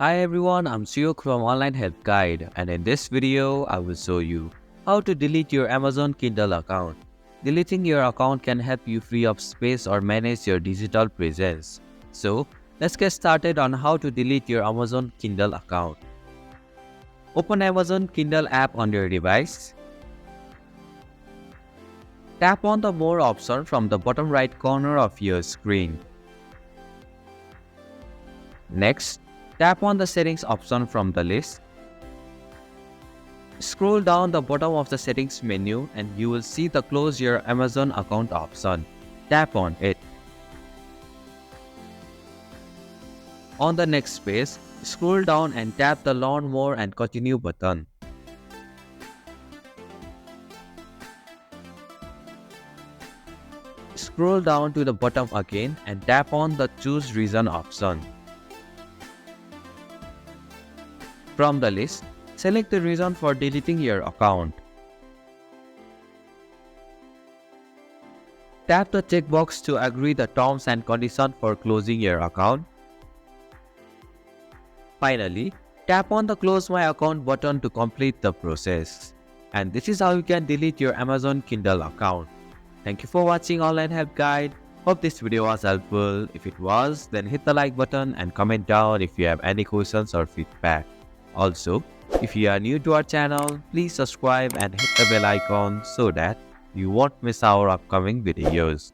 Hi everyone, I'm Suyok from Online Help Guide, and in this video, I will show you how to delete your Amazon Kindle account. Deleting your account can help you free up space or manage your digital presence. So, let's get started on how to delete your Amazon Kindle account. Open Amazon Kindle app on your device. Tap on the More option from the bottom right corner of your screen. Next, tap on the Settings option from the list. Scroll down the bottom of the settings menu and you will see the Close Your Amazon Account option. Tap on it. On the next page, scroll down and tap the Learn More and Continue button. Scroll down to the bottom again and tap on the Choose Reason option. From the list, select the reason for deleting your account. Tap the checkbox to agree the terms and conditions for closing your account. Finally, tap on the Close My Account button to complete the process. And this is how you can delete your Amazon Kindle account. Thank you for watching Online Help Guide. Hope this video was helpful. If it was, then hit the like button and comment down if you have any questions or feedback. Also, if you are new to our channel, please subscribe and hit the bell icon so that you won't miss our upcoming videos.